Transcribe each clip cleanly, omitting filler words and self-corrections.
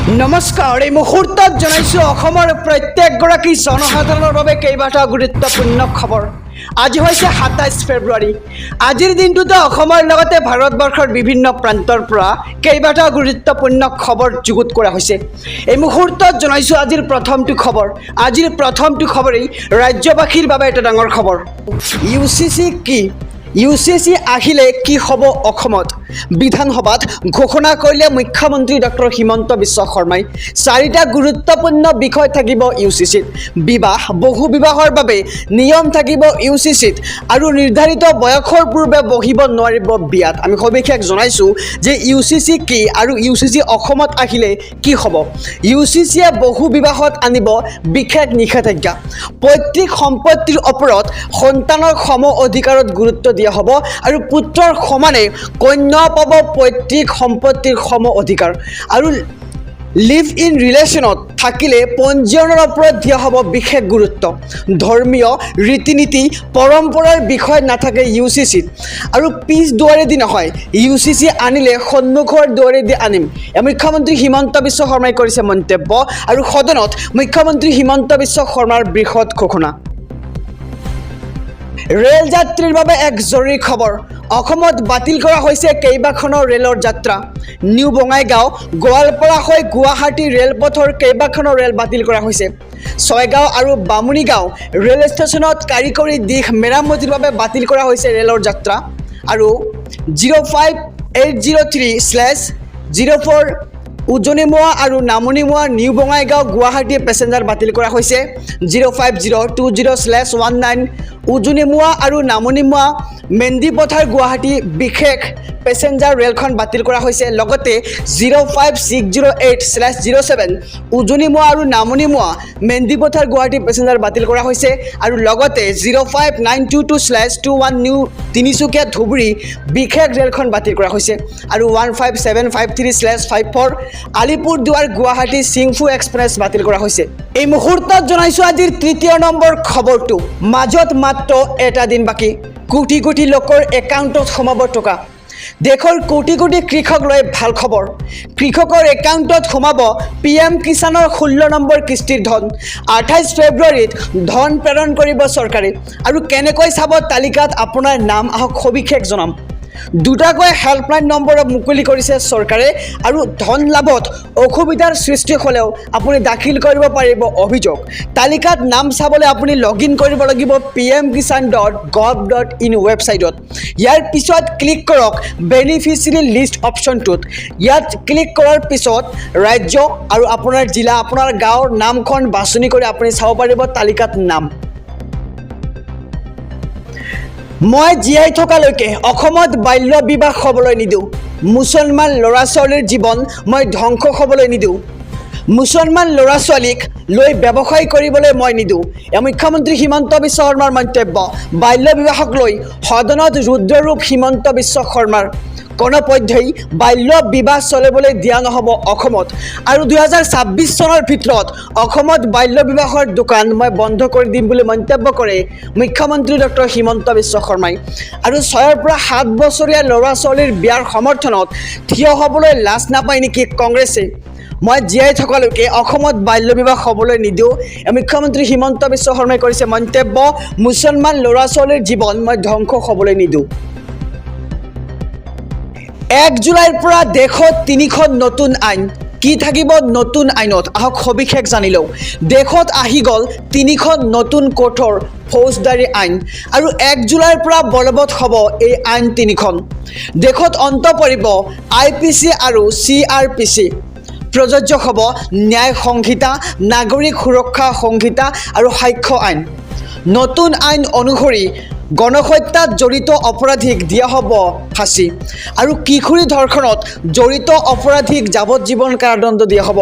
নমস্কাৰ এই মুহূৰ্তত জনাইছো অসমৰ প্ৰত্যেকগৰাকী জনসাধাৰণৰ বাবে কেইবাটাও গুৰুত্বপূৰ্ণ খবৰ। আজি হৈছে ২৭ ফেব্ৰুৱাৰী। আজিৰ দিনটোতে অসমৰ লগতে ভাৰতবৰ্ষৰ বিভিন্ন প্ৰান্তৰ পৰা কেইবাটাও গুৰুত্বপূৰ্ণ খবৰ যুগুত কৰা হৈছে। এই মুহূৰ্তত জনাইছো আজিৰ প্ৰথমটো খবৰ। আজিৰ প্ৰথমটো খবৰেই ৰাজ্যবাসীৰ বাবে এটা ডাঙৰ খবৰ। UCC কি? UCC আহিলে কি হ'ব অসমত? বিধানসভাত ঘোষণা কৰিলে মুখ্যমন্ত্ৰী ডক্টৰ হিমন্ত বিশ্ব শৰ্মাই। চাৰিটা গুৰুত্বপূৰ্ণ বিষয় থাকিব UCCত। বিবাহ, বহু বিবাহৰ বাবে নিয়ম থাকিব UCCত আৰু নিৰ্ধাৰিত বয়সৰ পূৰ্বে বহিব নোৱাৰিব বিয়াত। আমি সবিশেষ জনাইছোঁ যে UCC কি আৰু UCC অসমত আহিলে কি হ'ব। UCCয়ে বহু বিবাহত আনিব বিশেষ নিষেধাজ্ঞা। পৈতৃক সম্পত্তিৰ ওপৰত সন্তানৰ সম অধিকাৰত গুৰুত্ব দিয়া হ'ব আৰু পুত্ৰৰ সমানে কন্যা পাব পৈতৃক সম্পত্তিৰ সম অধিকাৰ আৰু লিভ ইন ৰিলেশ্যনত থাকিলে পঞ্জীয়নৰ ওপৰত দিয়া হ'ব বিশেষ গুৰুত্ব। ধৰ্মীয় ৰীতি নীতি পৰম্পৰাৰ বিষয় নাথাকে UCCত আৰু পিছ দুৱাৰেদি নহয়, UCC আনিলে সন্মুখৰ দুৱাৰেদি আনিম। মুখ্যমন্ত্ৰী হিমন্ত বিশ্ব শৰ্মাই কৰিছে মন্তব্য আৰু সদনত মুখ্যমন্ত্ৰী হিমন্ত বিশ্ব শৰ্মাৰ বৃহৎ ঘোষণা। ৰেল যাত্ৰীৰ বাবে এক জৰুৰী খবৰ। অসমত বাতিল কৰা হৈছে কেইবাখনো ৰেলৰ যাত্ৰা। নিউ বঙাইগাঁও, গোৱালপাৰা হৈ গুৱাহাটী ৰেলপথৰ কেইবাখনো ৰেল বাতিল কৰা হৈছে। ছয়গাঁও আৰু বামুণীগাঁও ৰেল ষ্টেচনত কাৰিকৰী দিশ মেৰামতিৰ বাবে বাতিল কৰা হৈছে ৰেলৰ যাত্ৰা আৰু 05803/04 উজনিমুৱা আৰু নামনিমুৱা নিউ বঙাইগাঁও গুৱাহাটী পেছেঞ্জাৰ বাতিল কৰা হৈছে। 05020/19 উজনিমুৱা আৰু নামনিমুৱা মেন্দিপথাৰ গুৱাহাটী বিশেষ পেছেঞ্জাৰ ৰেলখন বাতিল কৰা হৈছে। লগতে 05608/07 উজনিমুৱা আৰু নামনিমুৱা মেন্দিপথাৰ গুৱাহাটী পেছেঞ্জাৰ বাতিল কৰা হৈছে আৰু লগতে 05922/21 নিউ তিনিচুকীয়া ধুবুৰী বিশেষ ৰেলখন বাতিল কৰা হৈছে আৰু 15753/54 আলিপুৰদুৱাৰ গুৱাহাটী চিংফু এক্সপ্ৰেছ বাতিল কৰা হৈছে। এই মুহূৰ্তত জনাইছোঁ আজিৰ তৃতীয় নম্বৰ খবৰটো। মাজত মাত্ৰ এটা দিন বাকী, কোটি কোটি লোকৰ একাউণ্টত সোমাব টকা। দেশৰ কোটি কোটি কৃষক লৈ ভাল খবৰ। কৃষকৰ একাউণ্টত সোমাব PM কিষাণৰ 16 নম্বৰ কিস্তিৰ ধন। 28 ফেব্ৰুৱাৰীত ধন প্ৰেৰণ কৰিব চৰকাৰে আৰু কেনেকৈ চাব তালিকাত আপোনাৰ নাম, আহক সবিশেষ জনাম। দুটাকৈ হেল্পলাইন নম্বৰ মুকলি কৰিছে চৰকাৰে আৰু ধন লাভত অসুবিধাৰ সৃষ্টি হ'লেও আপুনি দাখিল কৰিব পাৰিব অভিযোগ। তালিকাত নাম চাবলৈ আপুনি লগইন কৰিব লাগিব pmkisan.gov.in ৱেবছাইটত। ইয়াৰ পিছত ক্লিক কৰক বেনিফিচিয়াৰী লিষ্ট অপশ্যনটোত। ইয়াত ক্লিক কৰাৰ পিছত ৰাজ্য আৰু আপোনাৰ জিলা, আপোনাৰ গাঁৱৰ নামখন বাছনি কৰি আপুনি চাব পাৰিব তালিকাত নাম। মই জীয়াই থকালৈকে অসমত বাল্য বিবাহ হ'বলৈ নিদিওঁ। মুছলমান ল'ৰা ছোৱালীৰ জীৱন মই ধ্বংস হ'বলৈ নিদিওঁ। মুছলমান ল'ৰা ছোৱালীক লৈ ব্যৱসায় কৰিবলৈ মই নিদিওঁ। মুখ্যমন্ত্ৰী হিমন্ত বিশ্ব শৰ্মাৰ মন্তব্য। বাল্য বিবাহক লৈ সদনত ৰুদ্ৰৰূপ হিমন্ত বিশ্ব শৰ্মাৰ। কোনোপধ্যেই বাল্য বিবাহ চলিবলৈ দিয়া নহ'ব অসমত আৰু 2026 চনৰ ভিতৰত অসমত বাল্য বিবাহৰ দোকান মই বন্ধ কৰি দিম বুলি মন্তব্য কৰে মুখ্যমন্ত্ৰী ডক্টৰ হিমন্ত বিশ্ব শৰ্মাই। আৰু 6ৰ পৰা 7 বছৰীয়া ল'ৰা ছোৱালীৰ বিয়াৰ সমৰ্থনত থিয় হ'বলৈ লাজ নাপায় নেকি কংগ্ৰেছে? মই জীয়াই থকালৈকে অসমত বাল্য বিবাহ হ'বলৈ নিদিওঁ। মুখ্যমন্ত্ৰী হিমন্ত বিশ্ব শৰ্মাই কৰিছে মন্তব্য। মুছলমান ল'ৰা ছোৱালীৰ জীৱন মই ধ্বংস হ'বলৈ নিদিওঁ। 1 জুলাইৰ পৰা দেশত 3খন নতুন আইন। কি থাকিব নতুন আইনত, আহক সবিশেষ জানি লওঁ। দেশত আহি গ'ল 3খন নতুন কঠোৰ ফৌজদাৰী আইন আৰু 1 জুলাইৰ পৰা বলবৎ হ'ব এই আইন 3খন। দেশত অন্ত পৰিব IPC আৰু CRPC। প্ৰযোজ্য হ'ব ন্যায় সংহিতা, নাগৰিক সুৰক্ষা সংহিতা আৰু সাক্ষ্য আইন। নতুন আইন অনুসৰি গণহত্যাত জড়িত অপৰাধীক দিয়া হ'ব ফাঁচী আৰু কিশোৰী ধৰ্ষণত জড়িত অপৰাধীক যাৱজ্জীৱন কাৰাদণ্ড দিয়া হ'ব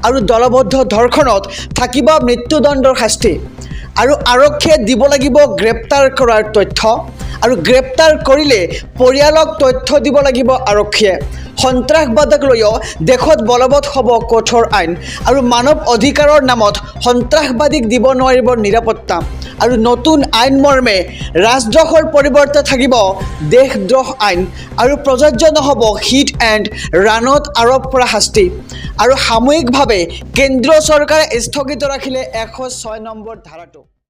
আৰু দলবদ্ধ ধৰ্ষণত থাকিব মৃত্যুদণ্ডৰ শাস্তি আৰু আৰক্ষীয়ে দিব লাগিব গ্ৰেপ্তাৰ কৰাৰ তথ্য আৰু গ্ৰেপ্তাৰ কৰিলে পৰিয়ালক তথ্য দিব লাগিব আৰক্ষীয়ে সন্ত্ৰাসবাদক লৈও দেশত বলবৎ হ'ব কঠোৰ আইন আৰু মানৱ অধিকাৰৰ নামত সন্ত্ৰাসবাদীক দিব নোৱাৰিব নিৰাপত্তা আৰু নতুন আইন মৰ্মে ৰাজদ্ৰোহৰ পৰিৱৰ্তে থাকিব দেশদ্ৰোহ আইন আৰু প্ৰযোজ্য নহ'ব হিট এণ্ড ৰাণত আৰোপ কৰা শাস্তি আৰু সাময়িকভাৱে কেন্দ্ৰীয় চৰকাৰে স্থগিত ৰাখিলে 106 নম্বৰ ধাৰাটো